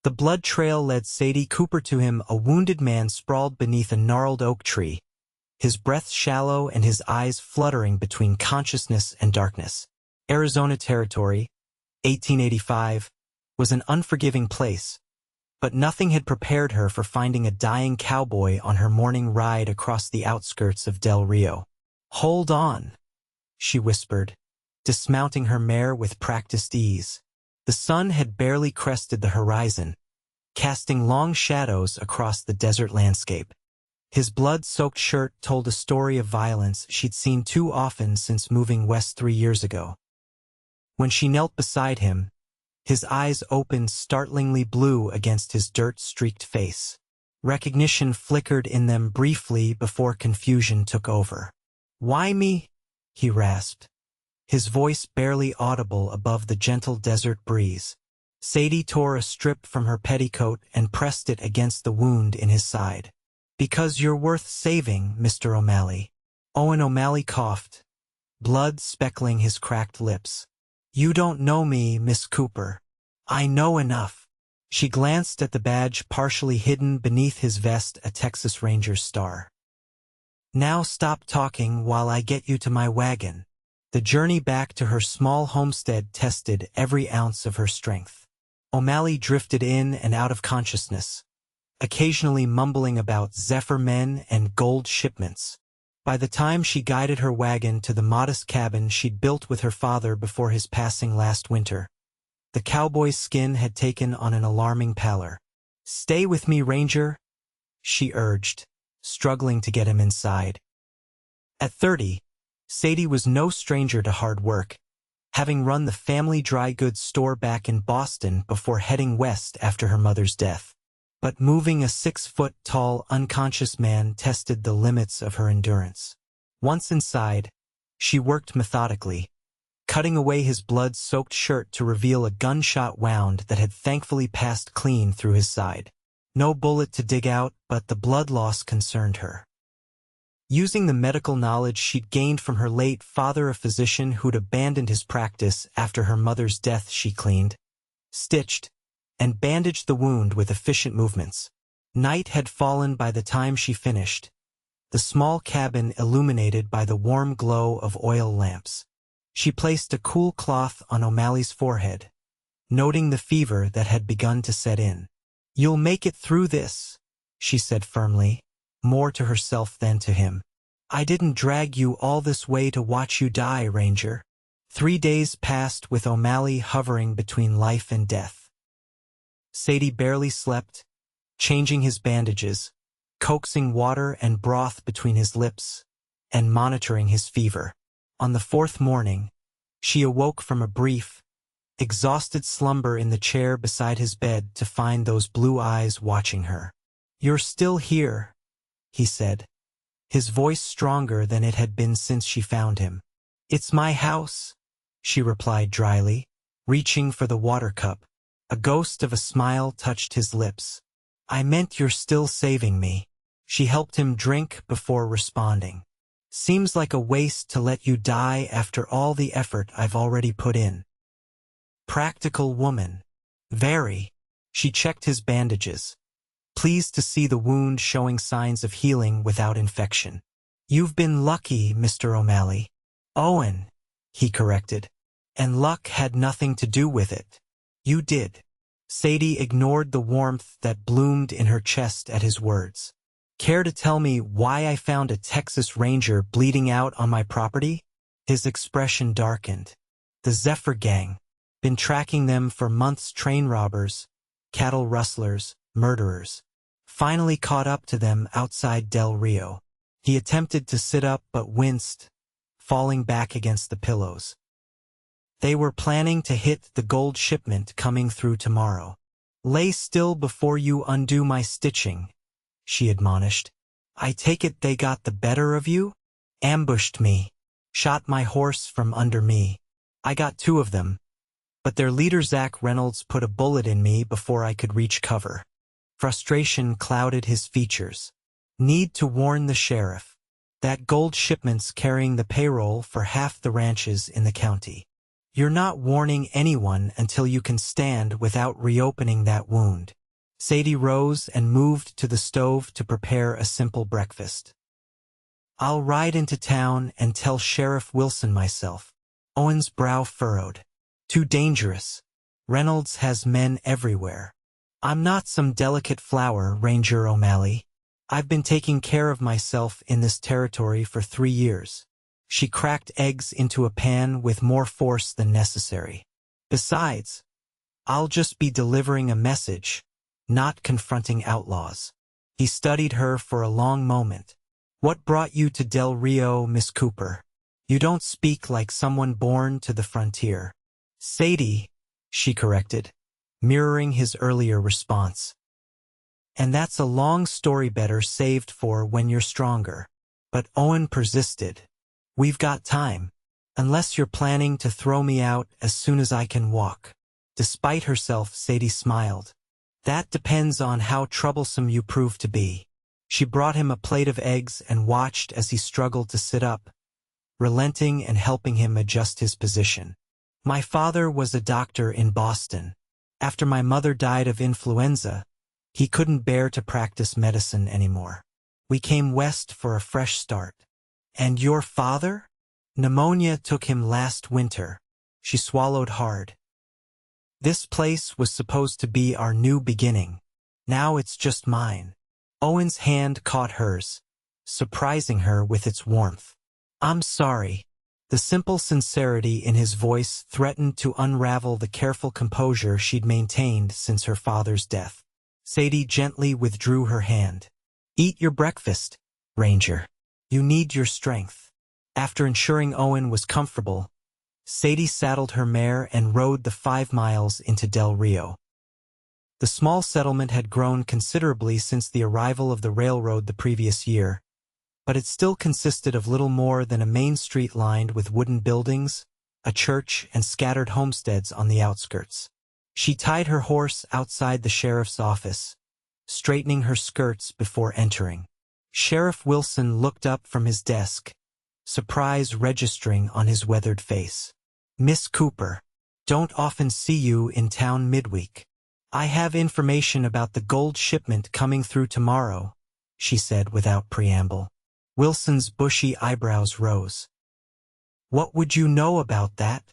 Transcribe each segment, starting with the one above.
The blood trail led Sadie Cooper to him, a wounded man sprawled beneath a gnarled oak tree, his breath shallow and his eyes fluttering between consciousness and darkness. Arizona Territory, 1885, was an unforgiving place, but nothing had prepared her for finding a dying cowboy on her morning ride across the outskirts of Del Rio. "Hold on," she whispered, dismounting her mare with practiced ease. The sun had barely crested the horizon, casting long shadows across the desert landscape. His blood-soaked shirt told a story of violence she'd seen too often since moving west 3 years ago. When she knelt beside him, his eyes opened startlingly blue against his dirt-streaked face. Recognition flickered in them briefly before confusion took over. "Why me?" he rasped, his voice barely audible above the gentle desert breeze. Sadie tore a strip from her petticoat and pressed it against the wound in his side. "Because you're worth saving, Mr. O'Malley." Owen O'Malley coughed, blood speckling his cracked lips. "You don't know me, Miss Cooper." "I know enough." She glanced at the badge partially hidden beneath his vest, a Texas Ranger's star. "Now stop talking while I get you to my wagon." The journey back to her small homestead tested every ounce of her strength. O'Malley drifted in and out of consciousness, occasionally mumbling about Zephyr men and gold shipments. By the time she guided her wagon to the modest cabin she'd built with her father before his passing last winter, the cowboy's skin had taken on an alarming pallor. "Stay with me, Ranger," she urged, struggling to get him inside. At 30, Sadie was no stranger to hard work, having run the family dry goods store back in Boston before heading west after her mother's death. But moving a 6-foot-tall, unconscious man tested the limits of her endurance. Once inside, she worked methodically, cutting away his blood-soaked shirt to reveal a gunshot wound that had thankfully passed clean through his side. No bullet to dig out, but the blood loss concerned her. Using the medical knowledge she'd gained from her late father, a physician who'd abandoned his practice after her mother's death, she cleaned, stitched, and bandaged the wound with efficient movements. Night had fallen by the time she finished, the small cabin illuminated by the warm glow of oil lamps. She placed a cool cloth on O'Malley's forehead, noting the fever that had begun to set in. "You'll make it through this," she said firmly, more to herself than to him. "I didn't drag you all this way to watch you die, Ranger." 3 days passed with O'Malley hovering between life and death. Sadie barely slept, changing his bandages, coaxing water and broth between his lips, and monitoring his fever. On the 4th morning, she awoke from a brief, exhausted slumber in the chair beside his bed to find those blue eyes watching her. "You're still here," he said, his voice stronger than it had been since she found him. "It's my house," she replied dryly, reaching for the water cup. A ghost of a smile touched his lips. "I meant you're still saving me." She helped him drink before responding. "Seems like a waste to let you die after all the effort I've already put in." Practical woman. Very. She checked his bandages, pleased to see the wound showing signs of healing without infection. "You've been lucky, Mr. O'Malley." "Owen," he corrected. "And luck had nothing to do with it. You did." Sadie ignored the warmth that bloomed in her chest at his words. "Care to tell me why I found a Texas Ranger bleeding out on my property?" His expression darkened. "The Zephyr Gang. Been tracking them for months. Train robbers, cattle rustlers, murderers. Finally caught up to them outside Del Rio." He attempted to sit up but winced, falling back against the pillows. "They were planning to hit the gold shipment coming through tomorrow." "Lay still before you undo my stitching," she admonished. "I take it they got the better of you?" "Ambushed me. Shot my horse from under me. I got 2 of them, but their leader Zach Reynolds put a bullet in me before I could reach cover." Frustration clouded his features. "Need to warn the sheriff. That gold shipment's carrying the payroll for half the ranches in the county. You're not warning anyone until you can stand without reopening that wound. Sadie rose and moved to the stove to prepare a simple breakfast. I'll ride into town and tell Sheriff Wilson myself. Owen's brow furrowed. Too dangerous. Reynolds has men everywhere. I'm not some delicate flower, Ranger O'Malley. I've been taking care of myself in this territory for 3 years. She cracked eggs into a pan with more force than necessary. Besides, I'll just be delivering a message, not confronting outlaws. He studied her for a long moment. What brought you to Del Rio, Miss Cooper? You don't speak like someone born to the frontier. Sadie, she corrected, mirroring his earlier response. And that's a long story better saved for when you're stronger. But Owen persisted. We've got time, unless you're planning to throw me out as soon as I can walk. Despite herself, Sadie smiled. That depends on how troublesome you prove to be. She brought him a plate of eggs and watched as he struggled to sit up, relenting and helping him adjust his position. My father was a doctor in Boston. After my mother died of influenza, he couldn't bear to practice medicine anymore. We came west for a fresh start. And your father? Pneumonia took him last winter. She swallowed hard. This place was supposed to be our new beginning. Now it's just mine. Owen's hand caught hers, surprising her with its warmth. I'm sorry. The simple sincerity in his voice threatened to unravel the careful composure she'd maintained since her father's death. Sadie gently withdrew her hand. Eat your breakfast, Ranger. You need your strength. After ensuring Owen was comfortable, Sadie saddled her mare and rode the 5 miles into Del Rio. The small settlement had grown considerably since the arrival of the railroad the previous year, but it still consisted of little more than a main street lined with wooden buildings, a church, and scattered homesteads on the outskirts. She tied her horse outside the sheriff's office, straightening her skirts before entering. Sheriff Wilson looked up from his desk, surprise registering on his weathered face. Miss Cooper, don't often see you in town midweek. I have information about the gold shipment coming through tomorrow, she said without preamble. Wilson's bushy eyebrows rose. What would you know about that?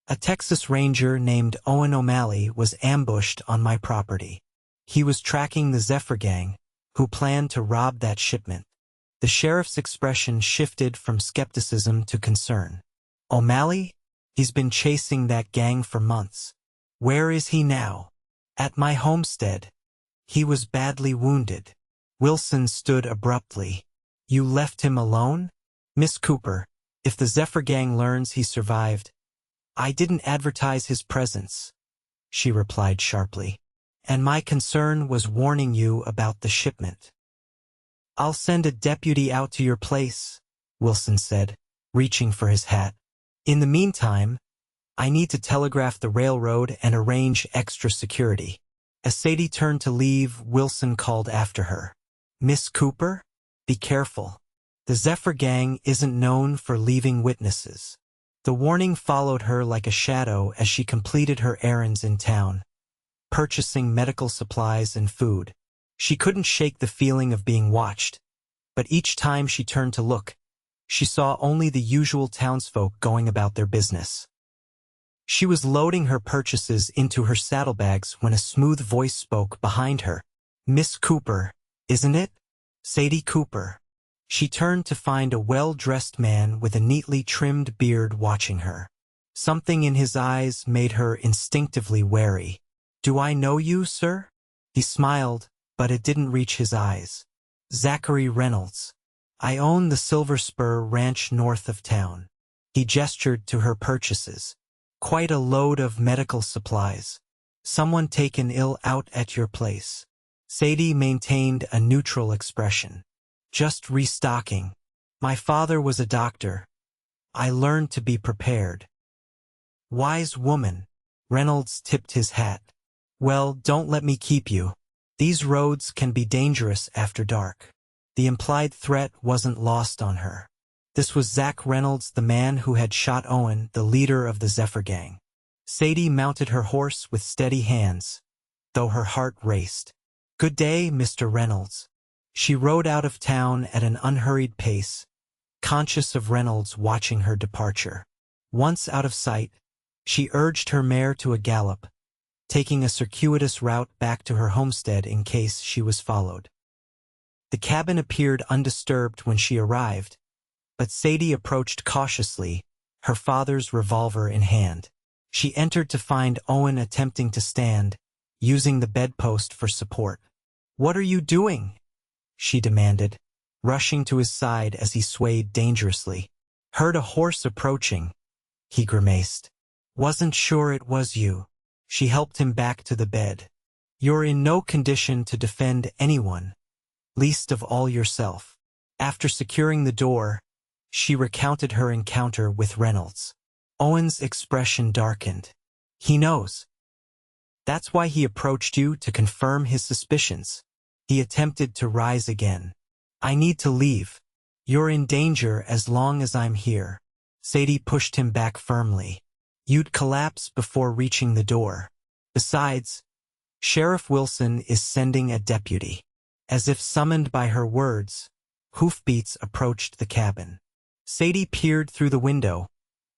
A Texas Ranger named Owen O'Malley was ambushed on my property. He was tracking the Zephyr Gang, who planned to rob that shipment. The sheriff's expression shifted from skepticism to concern. O'Malley? He's been chasing that gang for months. Where is he now? At my homestead. He was badly wounded. Wilson stood abruptly. You left him alone? Miss Cooper, if the Zephyr Gang learns he survived, I didn't advertise his presence, she replied sharply. And my concern was warning you about the shipment. I'll send a deputy out to your place, Wilson said, reaching for his hat. In the meantime, I need to telegraph the railroad and arrange extra security. As Sadie turned to leave, Wilson called after her. Miss Cooper, be careful. The Zephyr Gang isn't known for leaving witnesses. The warning followed her like a shadow as she completed her errands in town, purchasing medical supplies and food. She couldn't shake the feeling of being watched, but each time she turned to look, she saw only the usual townsfolk going about their business. She was loading her purchases into her saddlebags when a smooth voice spoke behind her. Miss Cooper, isn't it? Sadie Cooper. She turned to find a well-dressed man with a neatly trimmed beard watching her. Something in his eyes made her instinctively wary. Do I know you, sir? He smiled, but it didn't reach his eyes. Zachary Reynolds. I own the Silver Spur Ranch north of town. He gestured to her purchases. Quite a load of medical supplies. Someone taken ill out at your place. Sadie maintained a neutral expression. Just restocking. My father was a doctor. I learned to be prepared. Wise woman. Reynolds tipped his hat. Well, don't let me keep you. These roads can be dangerous after dark. The implied threat wasn't lost on her. This was Zach Reynolds, the man who had shot Owen, the leader of the Zephyr Gang. Sadie mounted her horse with steady hands, though her heart raced. "Good day, Mr. Reynolds." She rode out of town at an unhurried pace, conscious of Reynolds watching her departure. Once out of sight, she urged her mare to a gallop, taking a circuitous route back to her homestead in case she was followed. The cabin appeared undisturbed when she arrived, but Sadie approached cautiously, her father's revolver in hand. She entered to find Owen attempting to stand, using the bedpost for support. "What are you doing?" she demanded, rushing to his side as he swayed dangerously. "Heard a horse approaching," he grimaced. "Wasn't sure it was you." She helped him back to the bed. "You're in no condition to defend anyone, least of all yourself." After securing the door, she recounted her encounter with Reynolds. Owen's expression darkened. "He knows. That's why he approached you, to confirm his suspicions." He attempted to rise again. "I need to leave. You're in danger as long as I'm here." Sadie pushed him back firmly. "You'd collapse before reaching the door. Besides, Sheriff Wilson is sending a deputy." As if summoned by her words, hoofbeats approached the cabin. Sadie peered through the window,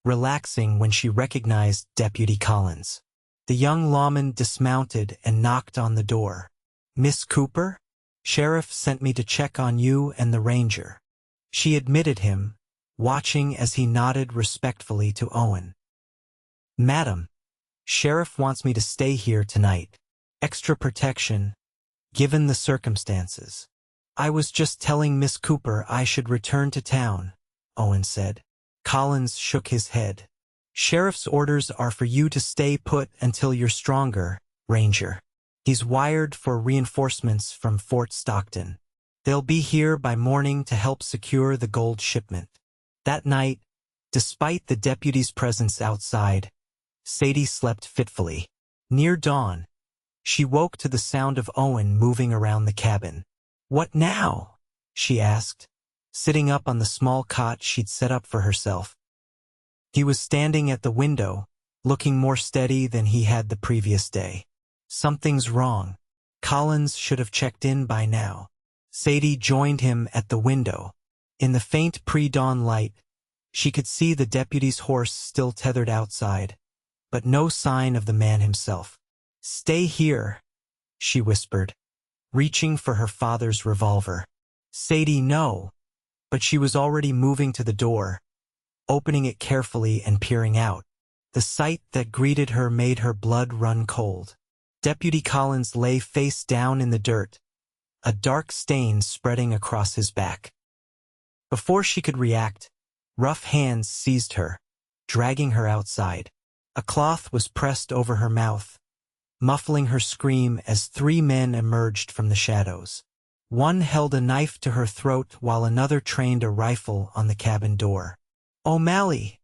relaxing when she recognized Deputy Collins. The young lawman dismounted and knocked on the door. "Miss Cooper? Sheriff sent me to check on you and the ranger." She admitted him, watching as he nodded respectfully to Owen. "Madam, Sheriff wants me to stay here tonight. Extra protection, given the circumstances." "I was just telling Miss Cooper I should return to town," Owen said. Collins shook his head. "Sheriff's orders are for you to stay put until you're stronger, Ranger. He's wired for reinforcements from Fort Stockton. They'll be here by morning to help secure the gold shipment." That night, despite the deputy's presence outside, Sadie slept fitfully. Near dawn, she woke to the sound of Owen moving around the cabin. "What now?" she asked, sitting up on the small cot she'd set up for herself. He was standing at the window, looking more steady than he had the previous day. "Something's wrong. Collins should have checked in by now." Sadie joined him at the window. In the faint pre-dawn light, she could see the deputy's horse still tethered outside, but no sign of the man himself. "Stay here," she whispered, reaching for her father's revolver. Sadie, no, but she was already moving to the door, opening it carefully and peering out. The sight that greeted her made her blood run cold. Deputy Collins lay face down in the dirt, a dark stain spreading across his back. Before she could react, rough hands seized her, dragging her outside. A cloth was pressed over her mouth, muffling her scream as 3 men emerged from the shadows. One held a knife to her throat while another trained a rifle on the cabin door. "O'Malley!"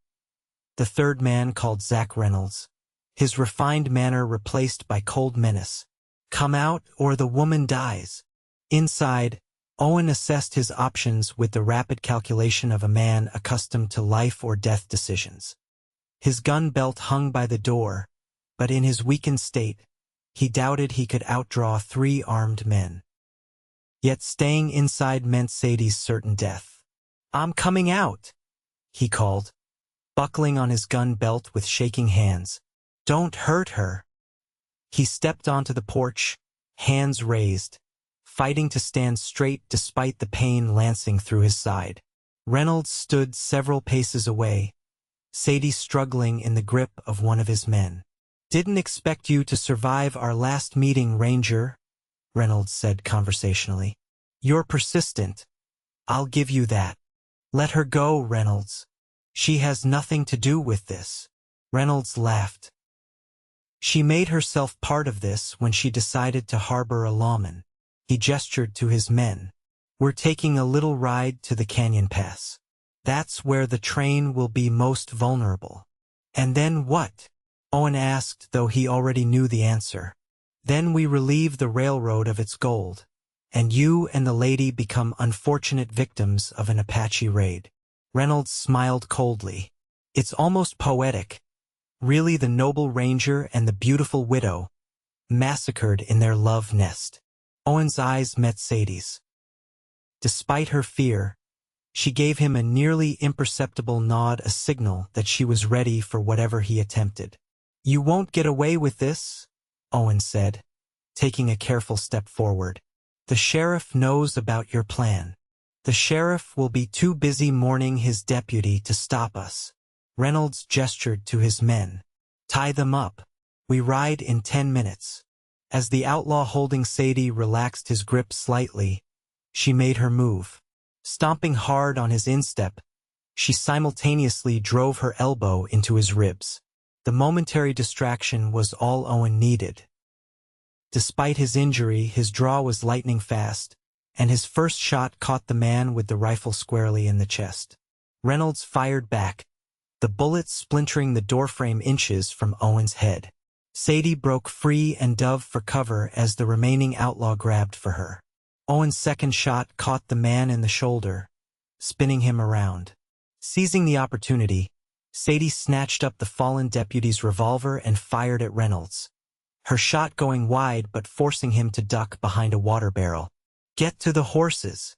The third man called Zach Reynolds, his refined manner replaced by cold menace. "Come out or the woman dies." Inside, Owen assessed his options with the rapid calculation of a man accustomed to life or death decisions. His gun belt hung by the door, but in his weakened state, he doubted he could outdraw 3 armed men. Yet staying inside meant Sadie's certain death. "I'm coming out," he called, buckling on his gun belt with shaking hands. "Don't hurt her." He stepped onto the porch, hands raised, fighting to stand straight despite the pain lancing through his side. Reynolds stood several paces away, Sadie struggling in the grip of one of his men. "Didn't expect you to survive our last meeting, Ranger," Reynolds said conversationally. "You're persistent. I'll give you that." "Let her go, Reynolds. She has nothing to do with this." Reynolds laughed. "She made herself part of this when she decided to harbor a lawman." He gestured to his men. "We're taking a little ride to the canyon pass. That's where the train will be most vulnerable." "And then what?" Owen asked, though he already knew the answer. "Then we relieve the railroad of its gold, and you and the lady become unfortunate victims of an Apache raid." Reynolds smiled coldly. It's almost poetic. Really the noble ranger and the beautiful widow, massacred in their love nest. Owen's eyes met Sadie's. Despite her fear, she gave him a nearly imperceptible nod, a signal that she was ready for whatever he attempted. "You won't get away with this," Owen said, taking a careful step forward. "The sheriff knows about your plan. The sheriff will be too busy mourning his deputy to stop us." Reynolds gestured to his men. "Tie them up. We ride in 10 minutes. As the outlaw holding Sadie relaxed his grip slightly, she made her move. Stomping hard on his instep, she simultaneously drove her elbow into his ribs. The momentary distraction was all Owen needed. Despite his injury, his draw was lightning fast, and his first shot caught the man with the rifle squarely in the chest. Reynolds fired back, the bullet splintering the doorframe inches from Owen's head. Sadie broke free and dove for cover as the remaining outlaw grabbed for her. Owen's second shot caught the man in the shoulder, spinning him around. Seizing the opportunity, Sadie snatched up the fallen deputy's revolver and fired at Reynolds, her shot going wide but forcing him to duck behind a water barrel. "Get to the horses!"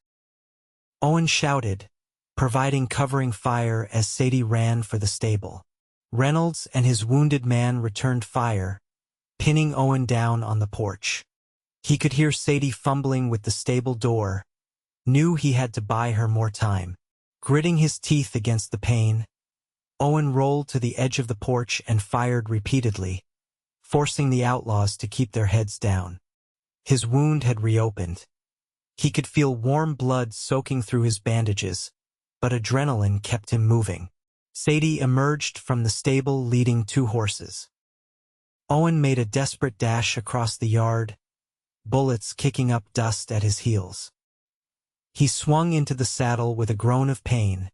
Owen shouted, providing covering fire as Sadie ran for the stable. Reynolds and his wounded man returned fire, pinning Owen down on the porch. He could hear Sadie fumbling with the stable door, knew he had to buy her more time. Gritting his teeth against the pain, Owen rolled to the edge of the porch and fired repeatedly, forcing the outlaws to keep their heads down. His wound had reopened. He could feel warm blood soaking through his bandages, but adrenaline kept him moving. Sadie emerged from the stable leading 2 horses. Owen made a desperate dash across the yard, bullets kicking up dust at his heels. He swung into the saddle with a groan of pain,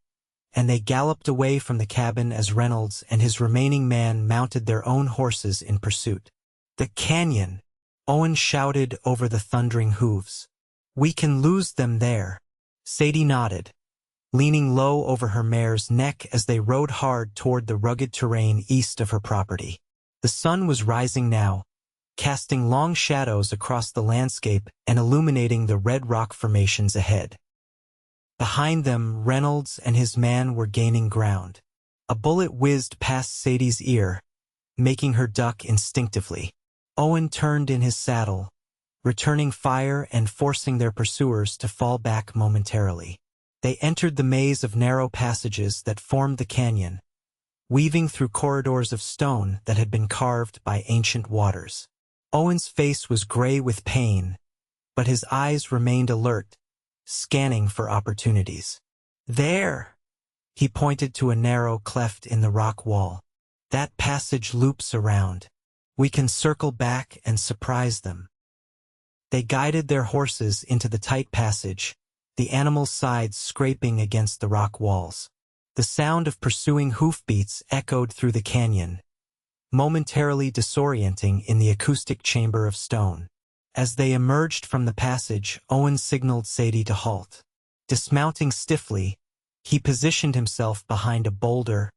and they galloped away from the cabin as Reynolds and his remaining man mounted their own horses in pursuit. "The canyon!" Owen shouted over the thundering hooves. "We can lose them there." Sadie nodded, leaning low over her mare's neck as they rode hard toward the rugged terrain east of her property. The sun was rising now, casting long shadows across the landscape and illuminating the red rock formations ahead. Behind them, Reynolds and his man were gaining ground. A bullet whizzed past Sadie's ear, making her duck instinctively. Owen turned in his saddle, returning fire and forcing their pursuers to fall back momentarily. They entered the maze of narrow passages that formed the canyon, weaving through corridors of stone that had been carved by ancient waters. Owen's face was gray with pain, but his eyes remained alert, scanning for opportunities. "There!" He pointed to a narrow cleft in the rock wall. "That passage loops around. We can circle back and surprise them." They guided their horses into the tight passage, the animals' sides scraping against the rock walls. The sound of pursuing hoofbeats echoed through the canyon, momentarily disorienting in the acoustic chamber of stone. As they emerged from the passage, Owen signaled Sadie to halt. Dismounting stiffly, he positioned himself behind a boulder,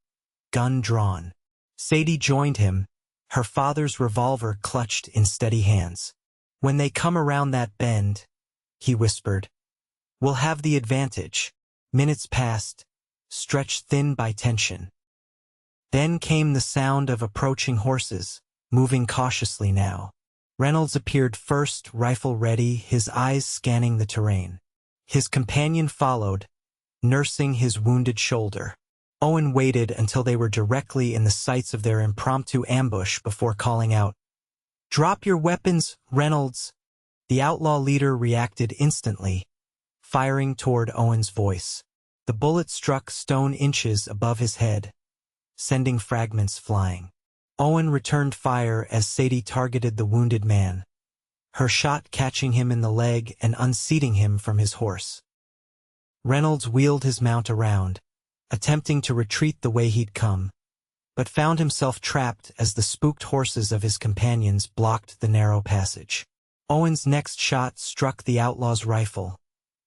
gun drawn. Sadie joined him, her father's revolver clutched in steady hands. "When they come around that bend," he whispered, "we'll have the advantage." Minutes passed, stretched thin by tension. Then came the sound of approaching horses, moving cautiously now. Reynolds appeared first, rifle ready, his eyes scanning the terrain. His companion followed, nursing his wounded shoulder. Owen waited until they were directly in the sights of their impromptu ambush before calling out, "Drop your weapons, Reynolds!" The outlaw leader reacted instantly, firing toward Owen's voice. The bullet struck stone inches above his head, sending fragments flying. Owen returned fire as Sadie targeted the wounded man, her shot catching him in the leg and unseating him from his horse. Reynolds wheeled his mount around, attempting to retreat the way he'd come, but found himself trapped as the spooked horses of his companions blocked the narrow passage. Owen's next shot struck the outlaw's rifle,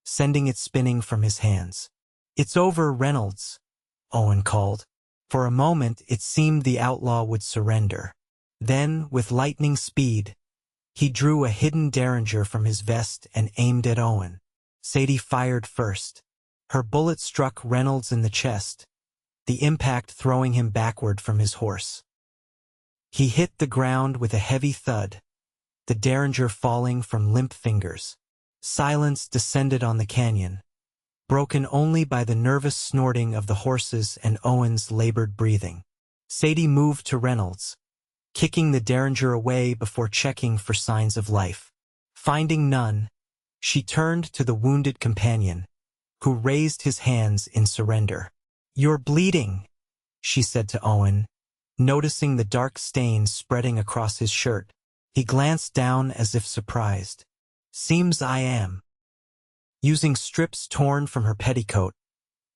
sending it spinning from his hands. "It's over, Reynolds," Owen called. For a moment it seemed the outlaw would surrender. Then, with lightning speed, he drew a hidden derringer from his vest and aimed at Owen. Sadie fired first. Her bullet struck Reynolds in the chest, the impact throwing him backward from his horse. He hit the ground with a heavy thud, the derringer falling from limp fingers. Silence descended on the canyon, broken only by the nervous snorting of the horses and Owen's labored breathing. Sadie moved to Reynolds, kicking the derringer away before checking for signs of life. Finding none, she turned to the wounded companion, who raised his hands in surrender. "You're bleeding," she said to Owen, noticing the dark stains spreading across his shirt. He glanced down as if surprised. "Seems I am." Using strips torn from her petticoat,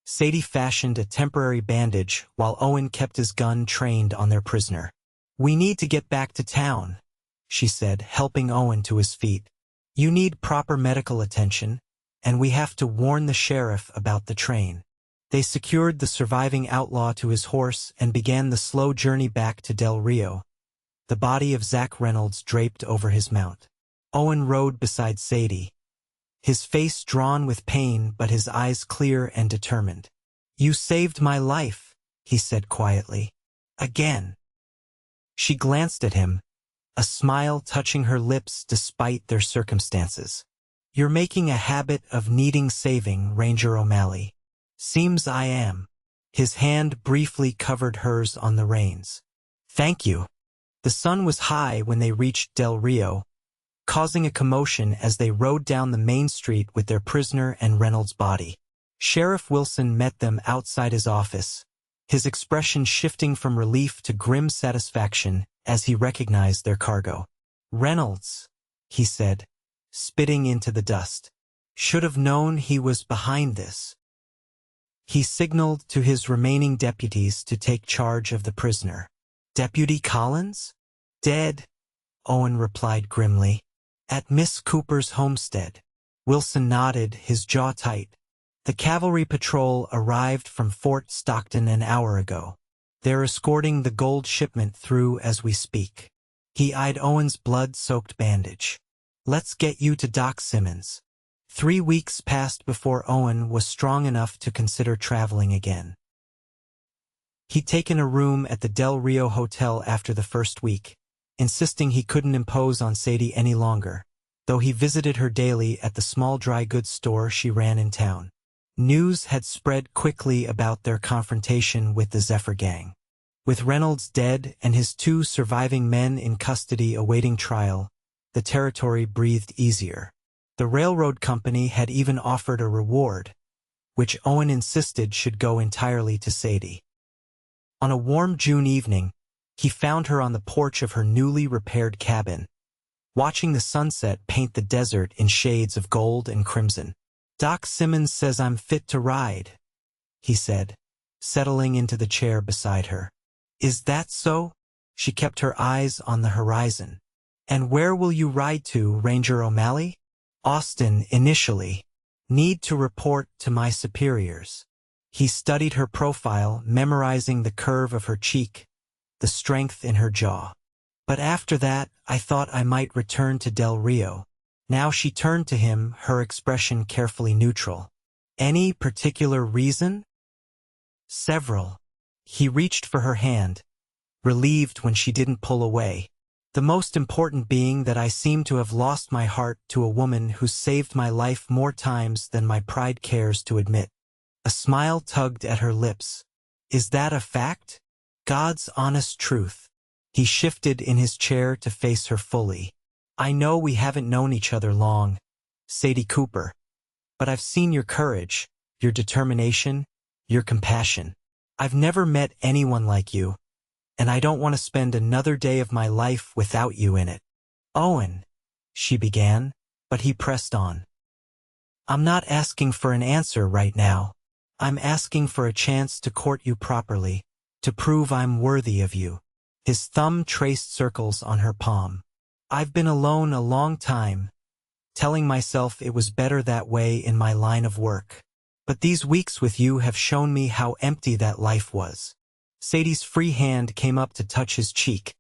Sadie fashioned a temporary bandage while Owen kept his gun trained on their prisoner. "We need to get back to town," she said, helping Owen to his feet. "You need proper medical attention, and we have to warn the sheriff about the train." They secured the surviving outlaw to his horse and began the slow journey back to Del Rio, the body of Zach Reynolds draped over his mount. Owen rode beside Sadie, his face drawn with pain but his eyes clear and determined. "You saved my life," he said quietly. "Again." She glanced at him, a smile touching her lips despite their circumstances. "You're making a habit of needing saving, Ranger O'Malley." "Seems I am." His hand briefly covered hers on the reins. "Thank you." The sun was high when they reached Del Rio, causing a commotion as they rode down the main street with their prisoner and Reynolds' body. Sheriff Wilson met them outside his office, his expression shifting from relief to grim satisfaction as he recognized their cargo. "Reynolds," he said, spitting into the dust. "Should have known he was behind this." He signaled to his remaining deputies to take charge of the prisoner. "Deputy Collins?" "Dead," Owen replied grimly. "At Miss Cooper's homestead." Wilson nodded, his jaw tight. "The cavalry patrol arrived from Fort Stockton an hour ago. They're escorting the gold shipment through as we speak." He eyed Owen's blood-soaked bandage. "Let's get you to Doc Simmons." 3 weeks passed before Owen was strong enough to consider traveling again. He'd taken a room at the Del Rio Hotel after the first week, insisting he couldn't impose on Sadie any longer, though he visited her daily at the small dry goods store she ran in town. News had spread quickly about their confrontation with the Zephyr Gang. With Reynolds dead and his 2 surviving men in custody awaiting trial, the territory breathed easier. The railroad company had even offered a reward, which Owen insisted should go entirely to Sadie. On a warm June evening, he found her on the porch of her newly repaired cabin, watching the sunset paint the desert in shades of gold and crimson. "Doc Simmons says I'm fit to ride," he said, settling into the chair beside her. "Is that so?" She kept her eyes on the horizon. "And where will you ride to, Ranger O'Malley?" "Austin, initially. Need to report to my superiors." He studied her profile, memorizing the curve of her cheek, the strength in her jaw. "But after that, I thought I might return to Del Rio." Now she turned to him, her expression carefully neutral. "Any particular reason?" "Several." He reached for her hand, relieved when she didn't pull away. "The most important being that I seem to have lost my heart to a woman who's saved my life more times than my pride cares to admit." A smile tugged at her lips. "Is that a fact?" "God's honest truth." He shifted in his chair to face her fully. "I know we haven't known each other long, Sadie Cooper, but I've seen your courage, your determination, your compassion. I've never met anyone like you, and I don't want to spend another day of my life without you in it." "Owen," she began, but he pressed on. "I'm not asking for an answer right now. I'm asking for a chance to court you properly, to prove I'm worthy of you." His thumb traced circles on her palm. "I've been alone a long time, telling myself it was better that way in my line of work. But these weeks with you have shown me how empty that life was. Sadie's free hand came up to touch his cheek,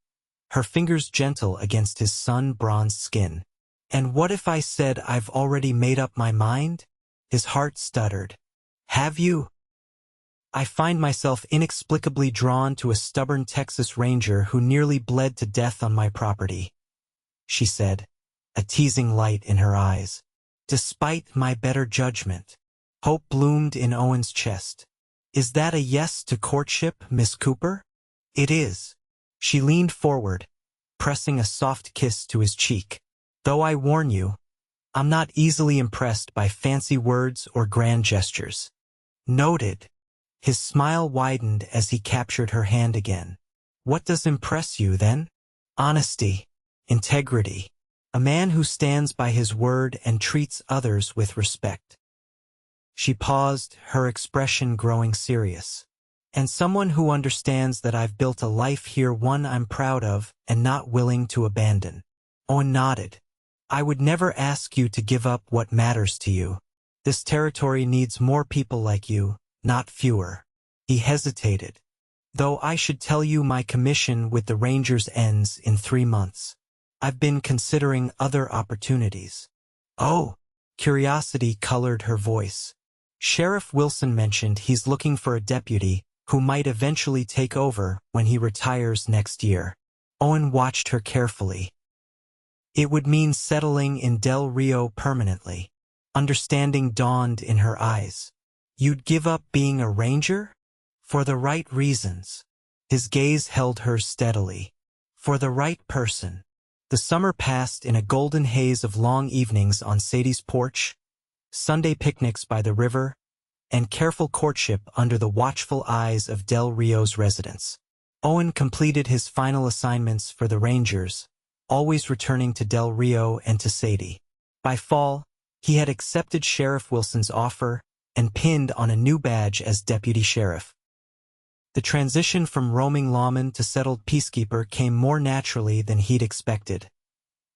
her fingers gentle against his sun-bronzed skin. And what if I said I've already made up my mind? His heart stuttered. Have you? I find myself inexplicably drawn to a stubborn Texas Ranger who nearly bled to death on my property, she said, a teasing light in her eyes. Despite my better judgment. Hope bloomed in Owen's chest. Is that a yes to courtship, Miss Cooper? It is. She leaned forward, pressing a soft kiss to his cheek. Though I warn you, I'm not easily impressed by fancy words or grand gestures. Noted. His smile widened as he captured her hand again. What does impress you, then? Honesty, integrity, a man who stands by his word and treats others with respect. She paused, her expression growing serious. And someone who understands that I've built a life here, one I'm proud of and not willing to abandon. Owen nodded. I would never ask you to give up what matters to you. This territory needs more people like you, not fewer. He hesitated. Though I should tell you my commission with the Rangers ends in 3 months. I've been considering other opportunities. Oh, curiosity colored her voice. Sheriff Wilson mentioned he's looking for a deputy who might eventually take over when he retires next year. Owen watched her carefully. It would mean settling in Del Rio permanently. Understanding dawned in her eyes. You'd give up being a ranger? For the right reasons. His gaze held hers steadily. For the right person. The summer passed in a golden haze of long evenings on Sadie's porch, Sunday picnics by the river, and careful courtship under the watchful eyes of Del Rio's residents. Owen completed his final assignments for the Rangers, always returning to Del Rio and to Sadie. By fall, he had accepted Sheriff Wilson's offer and pinned on a new badge as deputy sheriff. The transition from roaming lawman to settled peacekeeper came more naturally than he'd expected,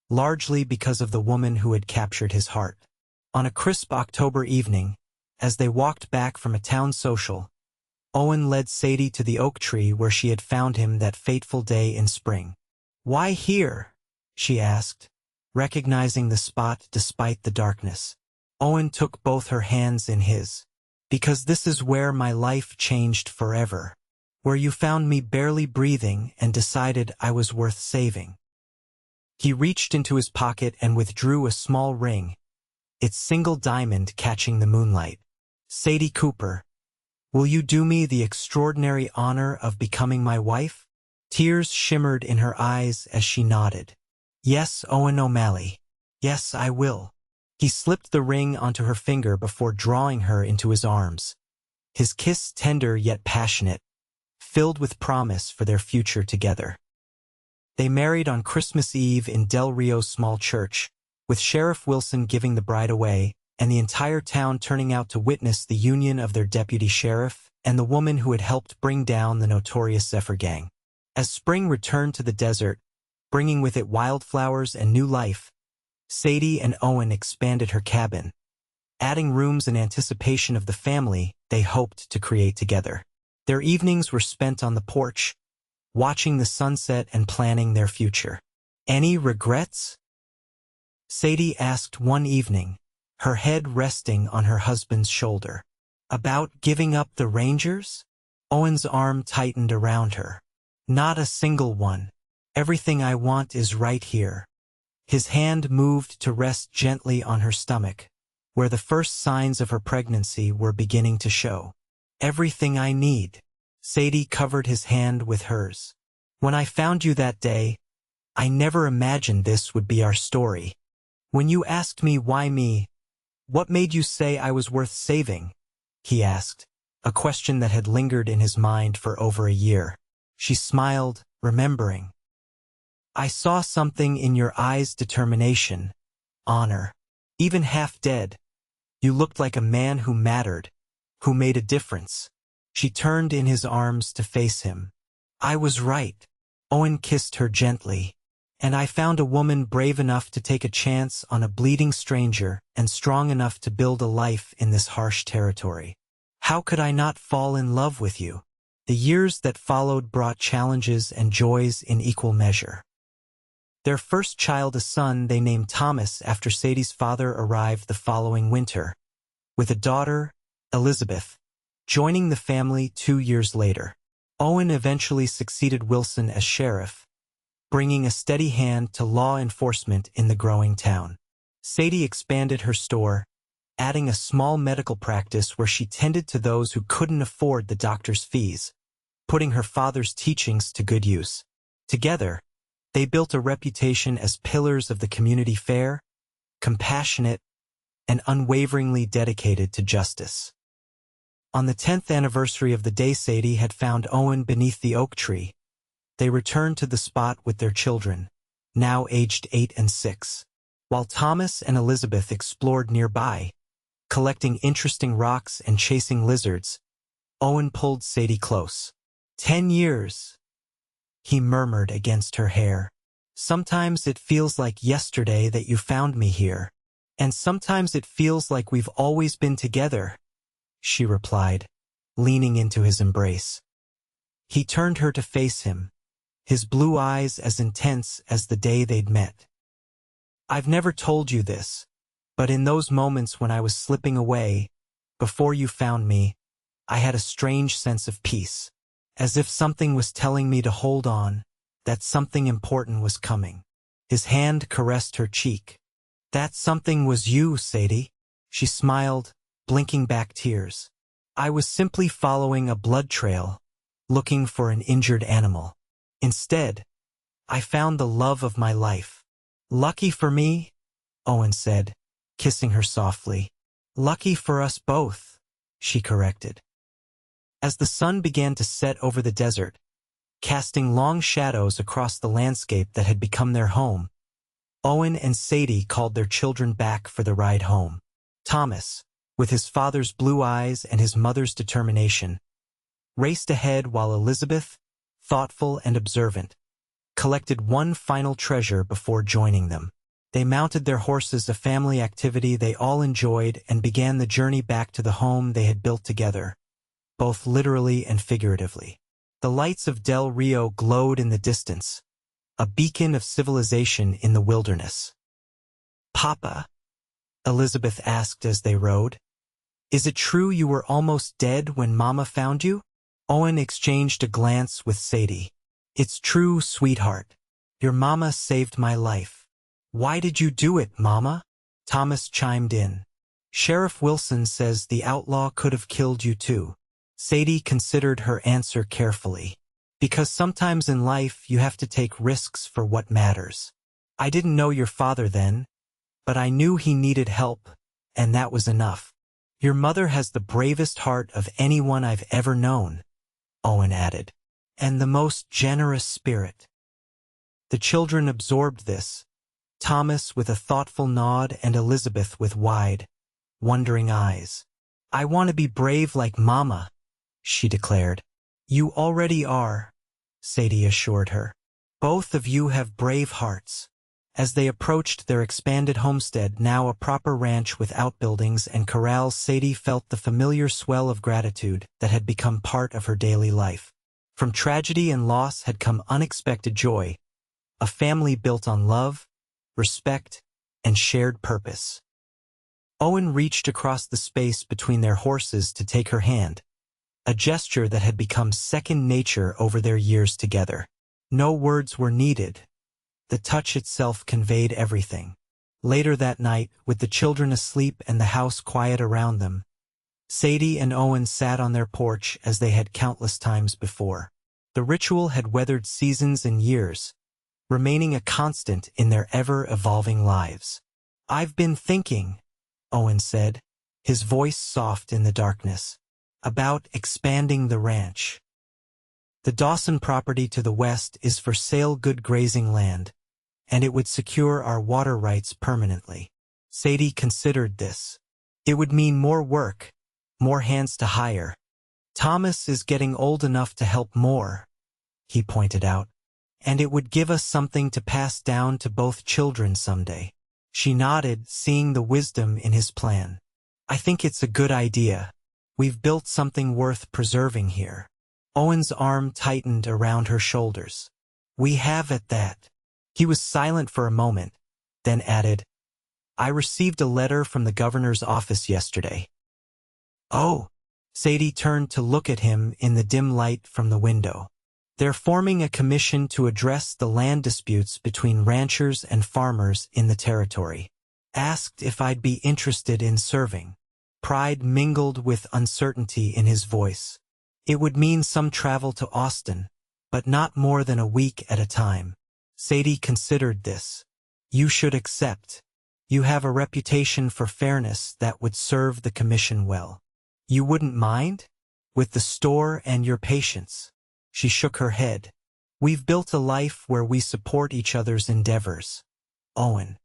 largely because of the woman who had captured his heart. On a crisp October evening, as they walked back from a town social, Owen led Sadie to the oak tree where she had found him that fateful day in spring. Why here? She asked, recognizing the spot despite the darkness. Owen took both her hands in his. Because this is where my life changed forever. Where you found me barely breathing and decided I was worth saving. He reached into his pocket and withdrew a small ring, its single diamond catching the moonlight. Sadie Cooper, will you do me the extraordinary honor of becoming my wife? Tears shimmered in her eyes as she nodded. Yes, Owen O'Malley. Yes, I will. He slipped the ring onto her finger before drawing her into his arms. His kiss tender yet passionate, filled with promise for their future together. They married on Christmas Eve in Del Rio's small church, with Sheriff Wilson giving the bride away, and the entire town turning out to witness the union of their deputy sheriff and the woman who had helped bring down the notorious Zephyr Gang. As spring returned to the desert, bringing with it wildflowers and new life, Sadie and Owen expanded her cabin, adding rooms in anticipation of the family they hoped to create together. Their evenings were spent on the porch, watching the sunset and planning their future. Any regrets? Sadie asked one evening, her head resting on her husband's shoulder. About giving up the Rangers? Owen's arm tightened around her. Not a single one. Everything I want is right here. His hand moved to rest gently on her stomach, where the first signs of her pregnancy were beginning to show. Everything I need. Sadie covered his hand with hers. When I found you that day, I never imagined this would be our story. When you asked me why me, what made you say I was worth saving? He asked, a question that had lingered in his mind for over a year. She smiled, remembering. I saw something in your eyes, determination, honor. Even half dead, you looked like a man who mattered, who made a difference. She turned in his arms to face him. I was right. Owen kissed her gently. And I found a woman brave enough to take a chance on a bleeding stranger and strong enough to build a life in this harsh territory. How could I not fall in love with you? The years that followed brought challenges and joys in equal measure. Their first child, a son they named Thomas after Sadie's father, arrived the following winter, with a daughter, Elizabeth, joining the family 2 years later. Owen eventually succeeded Wilson as sheriff, bringing a steady hand to law enforcement in the growing town. Sadie expanded her store, adding a small medical practice where she tended to those who couldn't afford the doctor's fees, putting her father's teachings to good use. Together, they built a reputation as pillars of the community, fair, compassionate, and unwaveringly dedicated to justice. On the 10th anniversary of the day Sadie had found Owen beneath the oak tree, they returned to the spot with their children, now aged 8 and 6. While Thomas and Elizabeth explored nearby, collecting interesting rocks and chasing lizards, Owen pulled Sadie close. 10 years, he murmured against her hair. Sometimes it feels like yesterday that you found me here, and sometimes it feels like we've always been together, she replied, leaning into his embrace. He turned her to face him, his blue eyes as intense as the day they'd met. I've never told you this, but in those moments when I was slipping away, before you found me, I had a strange sense of peace, as if something was telling me to hold on, that something important was coming. His hand caressed her cheek. That something was you, Sadie. She smiled, blinking back tears. I was simply following a blood trail, looking for an injured animal. Instead, I found the love of my life. Lucky for me, Owen said, kissing her softly. Lucky for us both, she corrected. As the sun began to set over the desert, casting long shadows across the landscape that had become their home, Owen and Sadie called their children back for the ride home. Thomas, with his father's blue eyes and his mother's determination, raced ahead while Elizabeth, thoughtful and observant, collected one final treasure before joining them. They mounted their horses, a family activity they all enjoyed, and began the journey back to the home they had built together, both literally and figuratively. The lights of Del Rio glowed in the distance, a beacon of civilization in the wilderness. Papa, Elizabeth asked as they rode, is it true you were almost dead when Mama found you? Owen exchanged a glance with Sadie. It's true, sweetheart. Your Mama saved my life. Why did you do it, Mama? Thomas chimed in. Sheriff Wilson says the outlaw could have killed you too. Sadie considered her answer carefully. Because sometimes in life you have to take risks for what matters. I didn't know your father then, but I knew he needed help, and that was enough. Your mother has the bravest heart of anyone I've ever known, Owen added, and the most generous spirit. The children absorbed this, Thomas with a thoughtful nod and Elizabeth with wide, wondering eyes. I want to be brave like Mama, she declared. You already are, Sadie assured her. Both of you have brave hearts. As they approached their expanded homestead, now a proper ranch with outbuildings and corrals, Sadie felt the familiar swell of gratitude that had become part of her daily life. From tragedy and loss had come unexpected joy, a family built on love, respect, and shared purpose. Owen reached across the space between their horses to take her hand, a gesture that had become second nature over their years together. No words were needed. The touch itself conveyed everything. Later that night, with the children asleep and the house quiet around them, Sadie and Owen sat on their porch as they had countless times before. The ritual had weathered seasons and years, remaining a constant in their ever-evolving lives. I've been thinking, Owen said, his voice soft in the darkness, about expanding the ranch. The Dawson property to the west is for sale, good grazing land, and it would secure our water rights permanently. Sadie considered this. It would mean more work, more hands to hire. Thomas is getting old enough to help more, he pointed out, and it would give us something to pass down to both children someday. She nodded, seeing the wisdom in his plan. I think it's a good idea. We've built something worth preserving here. Owen's arm tightened around her shoulders. We have at that. He was silent for a moment, then added, I received a letter from the governor's office yesterday. Oh. Sadie turned to look at him in the dim light from the window. They're forming a commission to address the land disputes between ranchers and farmers in the territory. Asked if I'd be interested in serving. Pride mingled with uncertainty in his voice. It would mean some travel to Austin, but not more than a week at a time. Sadie considered this. You should accept. You have a reputation for fairness that would serve the commission well. You wouldn't mind? With the store and your patience. She shook her head. We've built a life where we support each other's endeavors. Owen.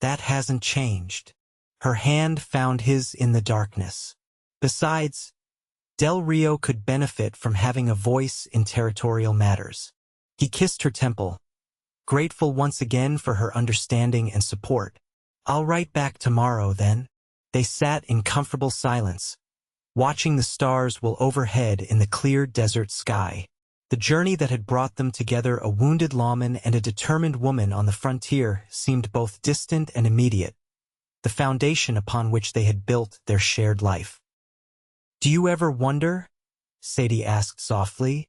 That hasn't changed. Her hand found his in the darkness. Besides, Del Rio could benefit from having a voice in territorial matters. He kissed her temple, grateful once again for her understanding and support. I'll write back tomorrow, then. They sat in comfortable silence, watching the stars whirl overhead in the clear desert sky. The journey that had brought them together, a wounded lawman and a determined woman on the frontier, seemed both distant and immediate, the foundation upon which they had built their shared life. Do you ever wonder, Sadie asked softly,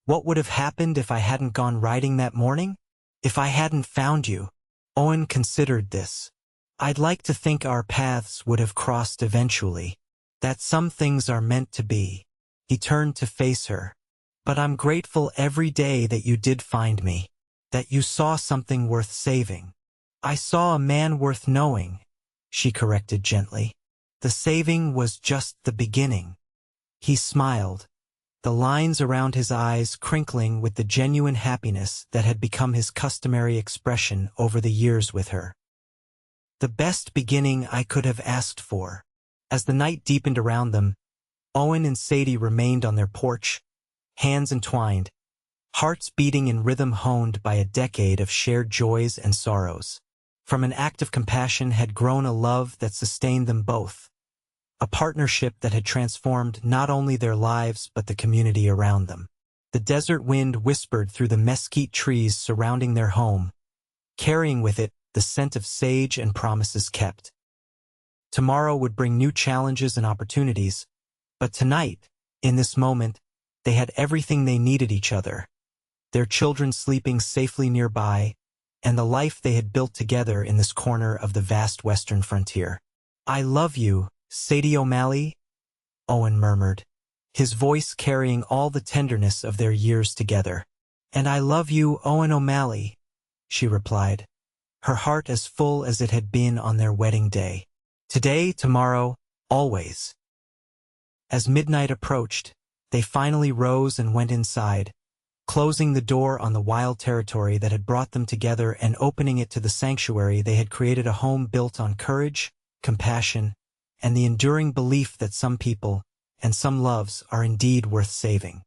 what would have happened if I hadn't gone riding that morning? If I hadn't found you? Owen considered this. I'd like to think our paths would have crossed eventually, that some things are meant to be. He turned to face her. But I'm grateful every day that you did find me, that you saw something worth saving. I saw a man worth knowing, she corrected gently. The saving was just the beginning. He smiled, the lines around his eyes crinkling with the genuine happiness that had become his customary expression over the years with her. The best beginning I could have asked for. As the night deepened around them, Owen and Sadie remained on their porch, hands entwined, hearts beating in rhythm honed by a decade of shared joys and sorrows. From an act of compassion had grown a love that sustained them both, a partnership that had transformed not only their lives but the community around them. The desert wind whispered through the mesquite trees surrounding their home, carrying with it the scent of sage and promises kept. Tomorrow would bring new challenges and opportunities, but tonight, in this moment, they had everything they needed: each other, their children sleeping safely nearby, and the life they had built together in this corner of the vast western frontier. I love you, Sadie O'Malley, Owen murmured, his voice carrying all the tenderness of their years together. And I love you, Owen O'Malley, she replied, her heart as full as it had been on their wedding day. Today, tomorrow, always. As midnight approached, they finally rose and went inside, closing the door on the wild territory that had brought them together and opening it to the sanctuary they had created, a home built on courage, compassion, and the enduring belief that some people and some loves are indeed worth saving.